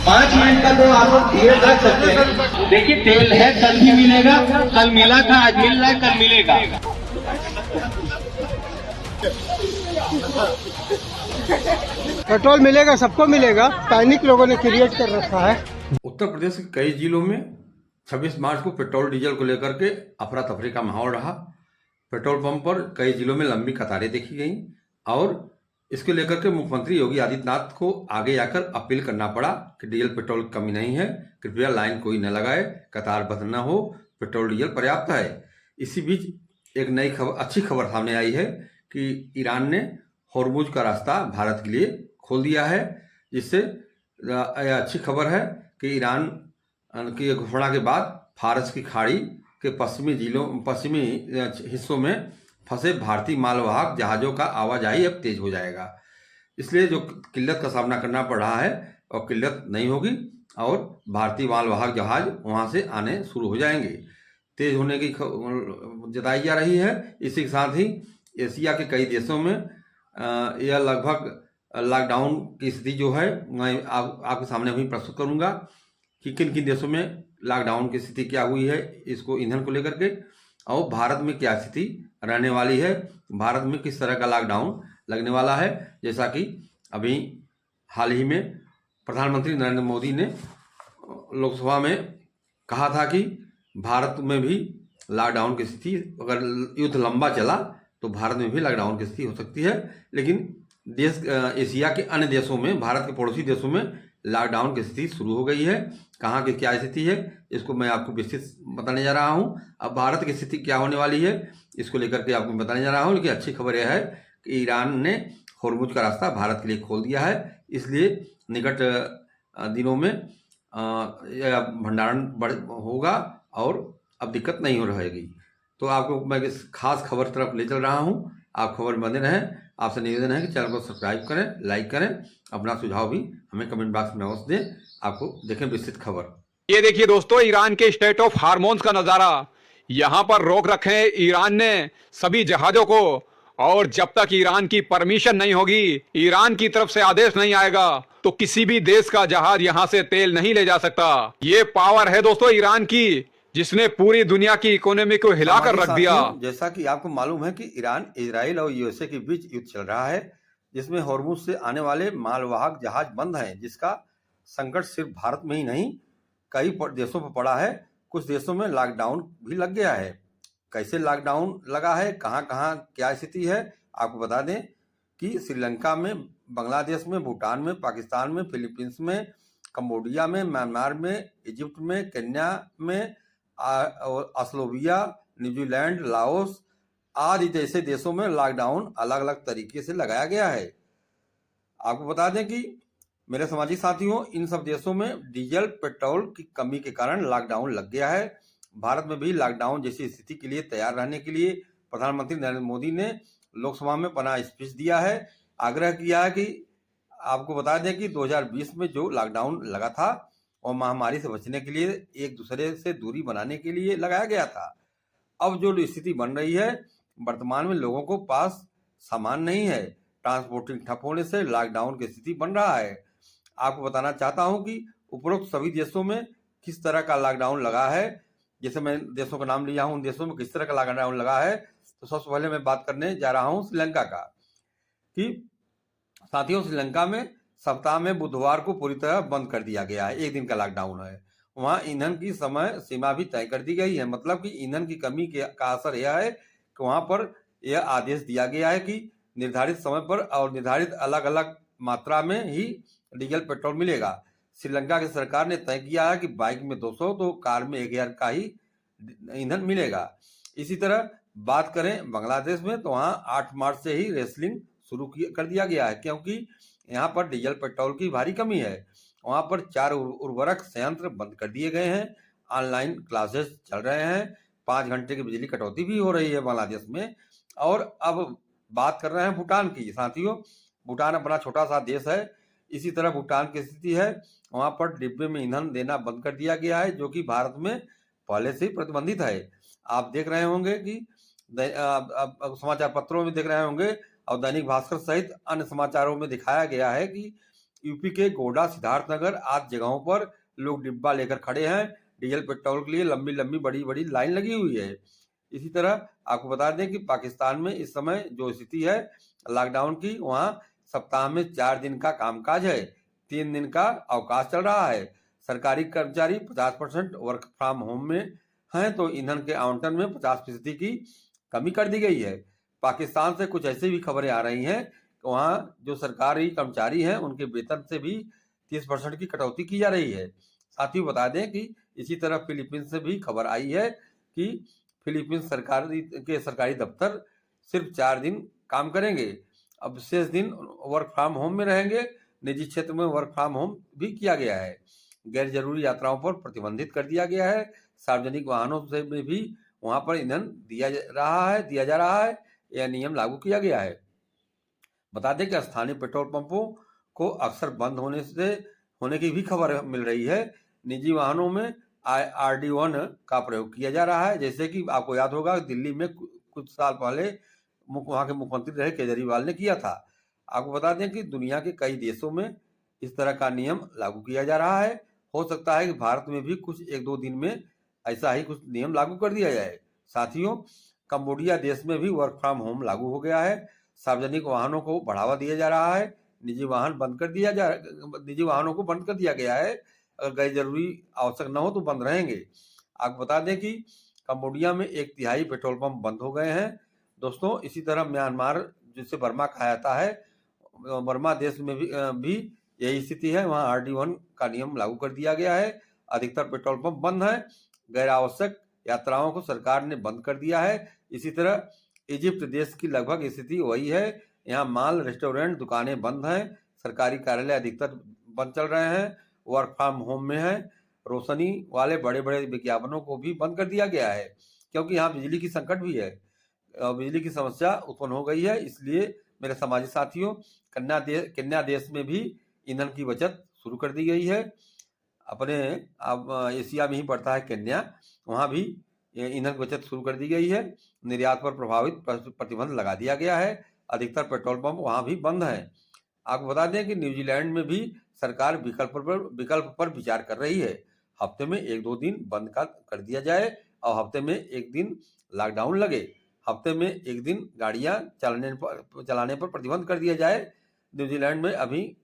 5 minute का तो आप पीरियड रख सकते हैं। देखिए तेल है, कल भी मिलेगा, कल मिला था, आज मिल रहा है, कल मिलेगा। पेट्रोल मिलेगा, सबको मिलेगा। पैनिक लोगों ने क्रिएट कर रखा है। उत्तर प्रदेश के कई जिलों में 26 मार्च को पेट्रोल डीजल को लेकर के अफरा तफरी का माहौल रहा। पेट्रोल पंप पर कई जिलों में लंबी कतारें देखी गईं और इसको लेकर के मुख्यमंत्री योगी आदित्यनाथ को आगे आकर अपील करना पड़ा कि डीजल पेट्रोल की कमी नहीं है, कृपया लाइन कोई न लगाए, कतारबद्ध न हो, पेट्रोल डीजल पर्याप्त है। इसी बीच एक नई खबर, अच्छी खबर सामने आई है कि ईरान ने होर्मुज का रास्ता भारत के लिए खोल दिया है, जिससे यह अच्छी खबर है कि ईरान की घोषणा के बाद फारस की खाड़ी के पश्चिमी हिस्सों में फंसे भारतीय मालवाहक जहाज़ों का आवाजाही अब तेज हो जाएगा। इसलिए जो किल्लत का सामना करना पड़ रहा है और किल्लत नहीं होगी और भारतीय मालवाहक जहाज वहां से आने शुरू हो जाएंगे। तेज होने की जताई जा रही है। इसी के साथ ही एशिया के कई देशों में यह लगभग लॉकडाउन की स्थिति जो है मैं आपके सामने अभी प्रस्तुत करूंगा कि किन किन देशों में लॉकडाउन की स्थिति क्या हुई है, इसको ईंधन को लेकर के, और भारत में क्या स्थिति रहने वाली है, भारत में किस तरह का लॉकडाउन लगने वाला है। जैसा कि अभी हाल ही में प्रधानमंत्री नरेंद्र मोदी ने लोकसभा में कहा था कि भारत में भी लॉकडाउन की स्थिति, अगर युद्ध लंबा चला तो भारत में भी लॉकडाउन की स्थिति हो सकती है। लेकिन एशिया के अन्य देशों में, भारत के पड़ोसी देशों में लॉकडाउन की स्थिति शुरू हो गई है। कहाँ की क्या स्थिति है इसको मैं आपको विस्तृत बताने जा रहा हूँ। अब भारत की स्थिति क्या होने वाली है इसको लेकर के आपको बताने जा रहा हूँ। लेकिन अच्छी खबर यह है कि ईरान ने होर्मुज का रास्ता भारत के लिए खोल दिया है, इसलिए निकट दिनों में भंडारण होगा और अब दिक्कत नहीं हो रहेगी। तो आपको मैं इस खास खबर तरफ ले चल रहा हूँ, आप खबर बने रहें। आपसे निवेदन है कि चैनल को सब्सक्राइब करें, लाइक करें, अपना सुझाव भी हमें कमेंट बॉक्स में अवश्य दें। आपको देखें विस्तृत खबर। ये देखिए दोस्तों, ईरान के स्टेट ऑफ हार्मोन्स का नजारा। यहां पर रोक रखे ईरान ने सभी जहाजों को, और जब तक ईरान की परमिशन नहीं होगी, ईरान की तरफ से आदेश नहीं आएगा, तो किसी भी देश का जहाज यहां से तेल नहीं ले जा सकता। ये पावर है दोस्तों ईरान की, जिसने पूरी दुनिया की इकोनॉमी को हिलाकर रख दिया। जैसा कि आपको मालूम है कि ईरान, इजराइल और यूएसए के बीच युद्ध चल रहा है, जिसमें होर्मुज से आने वाले मालवाहक जहाज बंद हैं, जिसका संकट सिर्फ भारत में ही नहीं कई देशों पर पड़ा है। कुछ देशों में लॉकडाउन भी लग गया है। कैसे लॉकडाउन लगा है, कहाँ कहाँ क्या स्थिति है, आपको बता दें कि श्रीलंका में, बांग्लादेश में, भूटान में, पाकिस्तान में, फिलीपींस में, कंबोडिया में, म्यांमार में, इजिप्ट में, केन्या में, ऑस्ट्रेलिया, न्यूजीलैंड, लाओस आदि जैसे देशों में लॉकडाउन अलग अलग तरीके से लगाया गया है। आपको बता दें कि मेरे सामाजिक साथियों, इन सब देशों में डीजल पेट्रोल की कमी के कारण लॉकडाउन लग गया है। भारत में भी लॉकडाउन जैसी स्थिति के लिए तैयार रहने के लिए प्रधानमंत्री नरेंद्र मोदी ने लोकसभा में बड़ा स्पीच दिया है, आग्रह किया है कि आपको बता दें कि 2020 में जो लॉकडाउन लगा था और महामारी से बचने के लिए, एक दूसरे से दूरी बनाने के लिए लगाया गया था। अब जो स्थिति बन रही है, वर्तमान में लोगों को पास सामान नहीं है, ट्रांसपोर्टिंग ठप होने से लॉकडाउन की स्थिति बन रहा है। आपको बताना चाहता हूं कि उपरोक्त सभी देशों में किस तरह का लॉकडाउन लगा है। जैसे मैं देशों का नाम लिया हूं, उन देशों में किस तरह का लॉकडाउन लगा है, तो सबसे पहले मैं बात करने जा रहा हूं श्रीलंका का। कि साथियों, श्रीलंका में सप्ताह में बुधवार को पूरी तरह बंद कर दिया गया है, एक दिन का लॉकडाउन है। वहां ईंधन की समय सीमा भी तय कर दी गई है। मतलब कि ईंधन की कमी का असर यह है कि वहां पर यह आदेश दिया गया है कि निर्धारित समय पर और निर्धारित अलग अलग मात्रा में ही डीजल पेट्रोल मिलेगा। श्रीलंका की सरकार ने तय किया है कि बाइक में 200 तो कार में 1000 का ही ईंधन मिलेगा। इसी तरह बात करें बांग्लादेश में, तो वहाँ 8 मार्च से ही रेसलिंग शुरू कर दिया गया है, क्योंकि यहाँ पर डीजल पेट्रोल की भारी कमी है। वहाँ पर 4 उर्वरक संयंत्र बंद कर दिए गए हैं, ऑनलाइन क्लासेस चल रहे हैं, 5 घंटे की बिजली कटौती भी हो रही है बांग्लादेश में। और अब बात कर रहे हैं भूटान की। साथियों, भूटान अपना छोटा सा देश है, इसी तरह भूटान की स्थिति है। वहाँ पर डिब्बे में ईंधन देना बंद कर दिया गया है, जो कि भारत में पहले से ही प्रतिबंधित है। आप देख रहे होंगे कि समाचार पत्रों में देख रहे होंगे और दैनिक भास्कर सहित अन्य समाचारों में दिखाया गया है कि यूपी के गोड्डा, सिद्धार्थनगर आदि जगहों पर लोग डिब्बा लेकर खड़े हैं। डीजल पेट्रोल के लिए लंबी लंबी बड़ी बड़ी लाइन लगी हुई है। इसी तरह आपको बता दें कि पाकिस्तान में इस समय जो स्थिति है लॉकडाउन की, वहाँ सप्ताह में 4 दिन का कामकाज है, 3 दिन का अवकाश चल रहा है। सरकारी कर्मचारी 50% वर्क फ्रॉम होम में हैं, तो ईंधन के आवंटन में 50% की कमी कर दी गई है। पाकिस्तान से कुछ ऐसी भी खबरें आ रही हैं कि वहाँ जो सरकारी कर्मचारी हैं उनके वेतन से भी 30% की कटौती की जा रही है। साथ ही बता दें कि इसी तरह फिलीपींस से भी खबर आई है कि फिलीपींस सरकारी दफ्तर सिर्फ 4 दिन काम करेंगे, अब शेष दिन वर्क फ्रॉम होम में रहेंगे। निजी क्षेत्र में वर्क फ्रॉम होम भी किया गया है। गैर जरूरी यात्राओं पर प्रतिबंधित कर दिया गया है। सार्वजनिक वाहनों से में भी वहां पर ईंधन दिया जा रहा है। यह नियम लागू किया गया है। बता दें कि स्थानीय पेट्रोल पंपों को अक्सर बंद होने की भी खबर मिल रही है। निजी वाहनों में RD1 का प्रयोग किया जा रहा है। जैसे कि आपको याद होगा दिल्ली में कुछ साल पहले वहां के मुख्यमंत्री रहे केजरीवाल ने किया था। आपको बता दें कि दुनिया के कई देशों में इस तरह का नियम लागू किया जा रहा है। हो सकता है कि भारत में भी कुछ 1-2 दिन में ऐसा ही कुछ नियम लागू कर दिया जाए। साथियों, कंबोडिया देश में भी वर्क फ्रॉम होम लागू हो गया है। सार्वजनिक वाहनों को बढ़ावा दिया जा रहा है। निजी वाहनों को बंद कर दिया गया है। अगर गैर जरूरी आवश्यक न हो तो बंद रहेंगे। आपको बता दें कि कंबोडिया में 1/3 पेट्रोल पंप बंद हो गए हैं। दोस्तों, इसी तरह म्यांमार, जिसे बर्मा कहा जाता है, बर्मा देश में भी यही स्थिति है। वहाँ RD1 का नियम लागू कर दिया गया है। अधिकतर पेट्रोल पंप बंद हैं। गैर आवश्यक यात्राओं को सरकार ने बंद कर दिया है। इसी तरह इजिप्ट देश की लगभग स्थिति वही है। यहाँ मॉल, रेस्टोरेंट, दुकानें बंद हैं। सरकारी कार्यालय अधिकतर बंद चल रहे हैं, वर्क फ्रॉम होम में है। रोशनी वाले बड़े बड़े विज्ञापनों को भी बंद कर दिया गया है, क्योंकि यहाँ बिजली की संकट भी है। बिजली की समस्या उत्पन्न हो गई है। इसलिए मेरे समाजी साथियों, केन्या देश में भी ईंधन की बचत शुरू कर दी गई है। अपने अब एशिया में ही पड़ता है केन्या, वहाँ भी ईंधन की बचत शुरू कर दी गई है। निर्यात पर प्रतिबंध लगा दिया गया है। अधिकतर पेट्रोल पंप वहाँ भी बंद हैं। आपको बता दें कि न्यूजीलैंड में भी सरकार विकल्प पर विचार कर रही है। हफ्ते में 1-2 दिन बंद कर दिया जाए और हफ्ते में 1 दिन लॉकडाउन लगे। हफ्ते में 1 दिन गाड़ियां चलाने पर प्रतिबंध कर दिया जाए। न्यूजीलैंड में अभी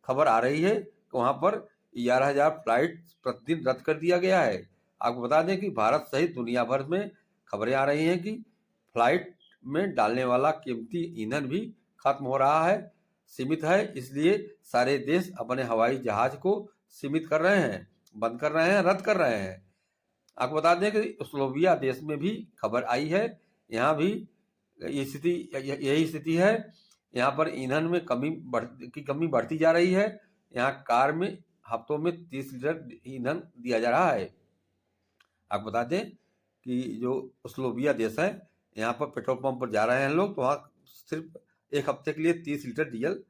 खबर आ रही है कि वहां पर 11,000 फ्लाइट प्रतिदिन रद्द कर दिया गया है। आपको बता दें कि भारत सहित दुनिया भर में खबरें आ रही हैं कि फ्लाइट में डालने वाला कीमती ईंधन भी खत्म हो रहा है, सीमित है। इसलिए सारे देश अपने हवाई जहाज को सीमित कर रहे हैं, बंद कर रहे हैं, रद्द कर रहे हैं। आपको बता दें कि स्लोविया देश में भी खबर आई है। यहाँ भी यही स्थिति है। यहाँ पर ईंधन में कमी बढ़ती जा रही है। यहाँ कार में हफ्तों में 30 लीटर ईंधन दिया जा रहा है। आपको बता दें कि जो स्लोविया देश है, यहाँ पर पेट्रोल पंप पर जा रहे हैं लोग, तो वहाँ सिर्फ 1 हफ्ते के लिए 30 लीटर डीजल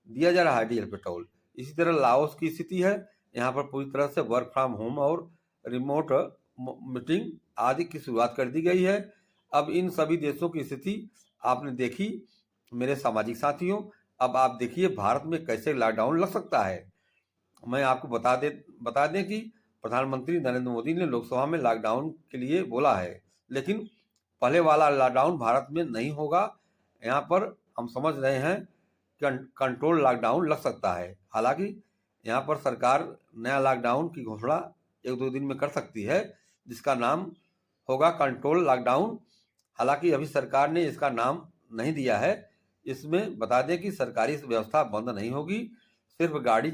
दिया जा रहा है, डीजल पेट्रोल। इसी तरह लाओस की स्थिति है। यहाँ पर पूरी तरह से वर्क फ्रॉम होम और रिमोट मीटिंग आदि की शुरुआत कर दी गई है। अब इन सभी देशों की स्थिति आपने देखी मेरे सामाजिक साथियों। अब आप देखिए भारत में कैसे लॉकडाउन लग सकता है। मैं आपको बता दें कि प्रधानमंत्री नरेंद्र मोदी ने लोकसभा में लॉकडाउन के लिए बोला है, लेकिन पहले वाला लॉकडाउन भारत में नहीं होगा। यहाँ पर हम समझ रहे हैं कि कंट्रोल लॉकडाउन लग सकता है। हालांकि यहाँ पर सरकार नया लॉकडाउन की घोषणा 1-2 दिन में कर सकती है, जिसका नाम होगा कंट्रोल लॉकडाउन। हालांकि अभी सरकार ने इसका नाम नहीं दिया है। इसमें बता दें कि सरकारी व्यवस्था बंद नहीं होगी, सिर्फ गाड़ियों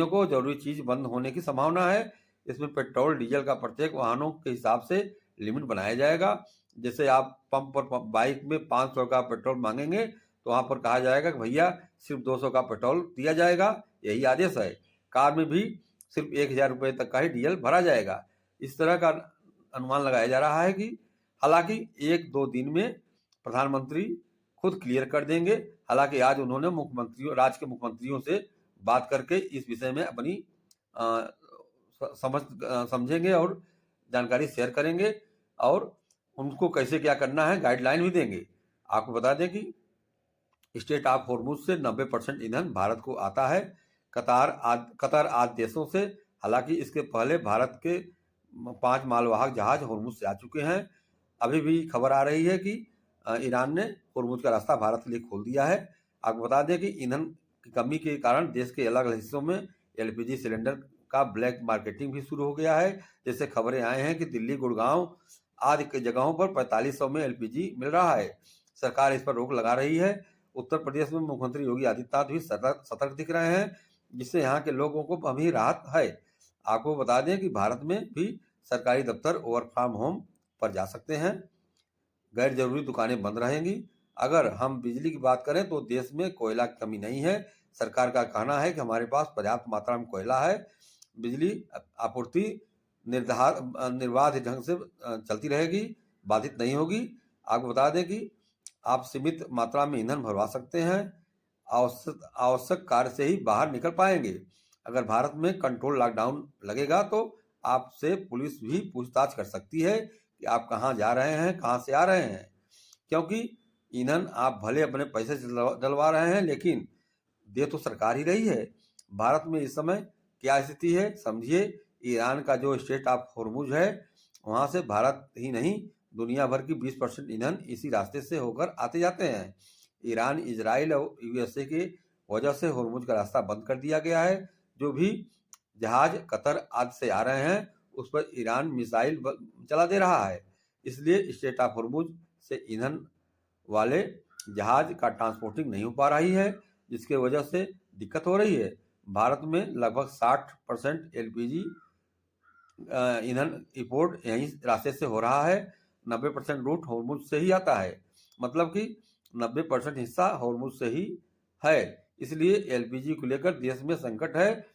को जरूरी चीज बंद होने की संभावना है। इसमें पेट्रोल डीजल का प्रत्येक वाहनों के हिसाब से लिमिट बनाया जाएगा। जैसे आप पंप पर बाइक में 500 का पेट्रोल मांगेंगे तो वहां पर कहा जाएगा कि भैया सिर्फ 200 का पेट्रोल दिया जाएगा, यही आदेश है। कार में भी सिर्फ 1,000 रुपये तक का ही डीजल भरा जाएगा। इस तरह का अनुमान लगाया जा रहा है कि हालांकि 1-2 दिन में प्रधानमंत्री खुद क्लियर कर देंगे। हालांकि आज उन्होंने राज्य के मुख्यमंत्रियों से बात करके इस विषय में अपनी समझेंगे और जानकारी शेयर करेंगे और उनको कैसे क्या करना है गाइडलाइन भी देंगे। आपको बता दें कि स्टेट ऑफ हॉर्मुज से 90% ईंधन भारत को आता है, कतर आदि देशों से। हालांकि इसके पहले भारत के 5 मालवाहक जहाज हॉर्मुज से आ चुके हैं। अभी भी खबर आ रही है कि ईरान ने हॉर्मुज का रास्ता भारत के लिए खोल दिया है। आपको बता दें कि ईंधन की कमी के कारण देश के अलग अलग हिस्सों में एलपीजी सिलेंडर का ब्लैक मार्केटिंग भी शुरू हो गया है। जैसे खबरें आए हैं कि दिल्ली, गुड़गांव आदि की जगहों पर 4500 में एलपीजी मिल रहा है। सरकार इस पर रोक लगा रही है। उत्तर प्रदेश में मुख्यमंत्री योगी आदित्यनाथ भी सतर्क दिख रहे हैं, जिससे यहाँ के लोगों को अभी राहत है। आपको बता दें कि भारत में भी सरकारी दफ्तर वर्क फ्रॉम होम पर जा सकते हैं। गैर जरूरी दुकानें बंद रहेंगी। अगर हम बिजली की बात करें तो देश में कोयला की कमी नहीं है। सरकार का कहना है कि हमारे पास पर्याप्त मात्रा में कोयला है। बिजली आपूर्ति निर्बाध ढंग से चलती रहेगी, बाधित नहीं होगी। आपको बता दें कि आप सीमित मात्रा में ईंधन भरवा सकते हैं। आवश्यक कार्य से ही बाहर निकल पाएंगे। अगर भारत में कंट्रोल लॉकडाउन लगेगा तो आपसे पुलिस भी पूछताछ कर सकती है कि आप कहाँ जा रहे हैं, कहाँ से आ रहे हैं, क्योंकि ईंधन आप भले अपने पैसे से डलवा रहे हैं, लेकिन दे तो सरकार ही रही है। भारत में इस समय क्या स्थिति है समझिए। ईरान का जो स्टेट ऑफ हॉर्मुज है, वहाँ से भारत ही नहीं दुनिया भर की 20% ईंधन इसी रास्ते से होकर आते जाते हैं। ईरान, इजराइल और यूएसए के वजह से हॉर्मुज का रास्ता बंद कर दिया गया है। जो भी जहाज कतर आदि से आ रहे हैं उस पर ईरान मिसाइल चला दे रहा है। इसलिए स्टेट ऑफ हॉर्मुज से ईंधन वाले जहाज का ट्रांसपोर्टिंग नहीं हो पा रही है, जिसके वजह से दिक्कत हो रही है। भारत में लगभग 60% एलपीजी ईंधन इंपोर्ट यहीं रास्ते से हो रहा है। 90% रूट हॉर्मुज से ही आता है, मतलब कि 90% हिस्सा हॉर्मुज से ही है। इसलिए एलपीजी को लेकर देश में संकट है।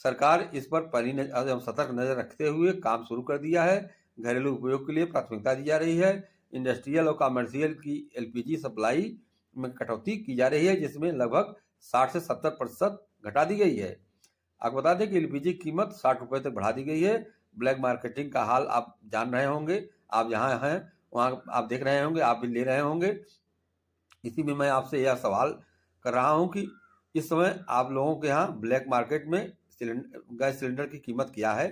सरकार इस पर सतर्क नजर रखते हुए काम शुरू कर दिया है। घरेलू उपयोग के लिए प्राथमिकता दी जा रही है। इंडस्ट्रियल और कमर्शियल की एलपीजी सप्लाई में कटौती की जा रही है, जिसमें लगभग 60 से 70% घटा दी गई है। आपको बता दें कि एलपीजी की कीमत 60 रुपये तक बढ़ा दी गई है। ब्लैक मार्केटिंग का हाल आप जान रहे होंगे, आप जहाँ हैं वहाँ आप देख रहे होंगे, आप भी ले रहे होंगे। इसी में मैं आपसे यह सवाल कर रहा हूँ कि इस समय आप लोगों के यहाँ ब्लैक मार्केट में गैस सिलेंडर की कीमत क्या है,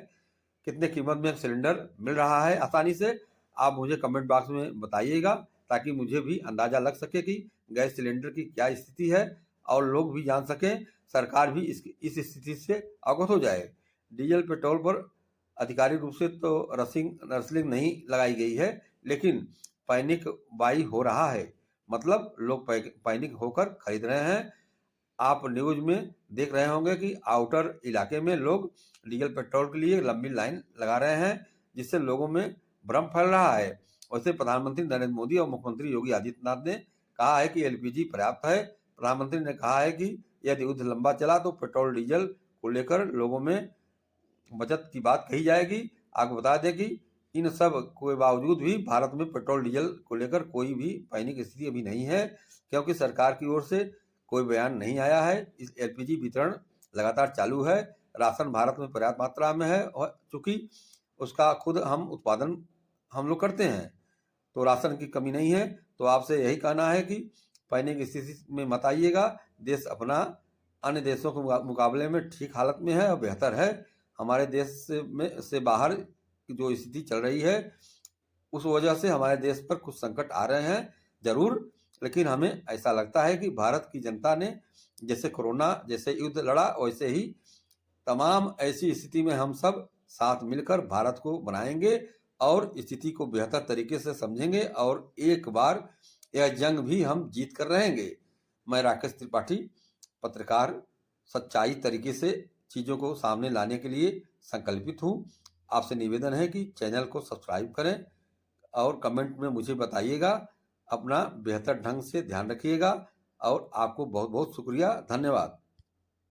कितने कीमत में सिलेंडर मिल रहा है आसानी से, आप मुझे कमेंट बॉक्स में बताइएगा, ताकि मुझे भी अंदाजा लग सके कि गैस सिलेंडर की क्या स्थिति है और लोग भी जान सकें, सरकार भी इस स्थिति से अवगत हो जाए। डीजल पेट्रोल पर आधिकारिक रूप से तो रसलिंग नहीं लगाई गई है, लेकिन पैनिक बाई हो रहा है, मतलब लोग पैनिक होकर खरीद रहे हैं। आप न्यूज में देख रहे होंगे कि आउटर इलाके में लोग डीजल पेट्रोल के लिए लंबी लाइन लगा रहे हैं, जिससे लोगों में भ्रम फैल रहा है। वैसे प्रधानमंत्री नरेंद्र मोदी और मुख्यमंत्री योगी आदित्यनाथ ने कहा है कि एलपीजी पर्याप्त है। प्रधानमंत्री ने कहा है कि यदि युद्ध लंबा चला तो पेट्रोल डीजल को लेकर लोगों में बचत की बात कही जाएगी। आपको बता दें कि इन सब के बावजूद भी भारत में पेट्रोल डीजल को लेकर कोई भी पैनिक स्थिति अभी नहीं है, क्योंकि सरकार की ओर से कोई बयान नहीं आया है। इस एलपीजी वितरण लगातार चालू है। राशन भारत में पर्याप्त मात्रा में है, और चूंकि उसका खुद हम उत्पादन हम लोग करते हैं, तो राशन की कमी नहीं है। तो आपसे यही कहना है कि पैनिक स्थिति में मत आइएगा। देश अपना अन्य देशों के मुकाबले में ठीक हालत में है और बेहतर है। हमारे देश से बाहर की जो स्थिति चल रही है, उस वजह से हमारे देश पर कुछ संकट आ रहे हैं जरूर, लेकिन हमें ऐसा लगता है कि भारत की जनता ने जैसे कोरोना जैसे युद्ध लड़ा, वैसे ही तमाम ऐसी स्थिति में हम सब साथ मिलकर भारत को बनाएंगे और स्थिति को बेहतर तरीके से समझेंगे, और एक बार यह जंग भी हम जीत कर रहेंगे। मैं राकेश त्रिपाठी, पत्रकार, सच्चाई तरीके से चीज़ों को सामने लाने के लिए संकल्पित हूँ। आपसे निवेदन है कि चैनल को सब्सक्राइब करें और कमेंट में मुझे बताइएगा। अपना बेहतर ढंग से ध्यान रखिएगा और आपको बहुत बहुत शुक्रिया, धन्यवाद।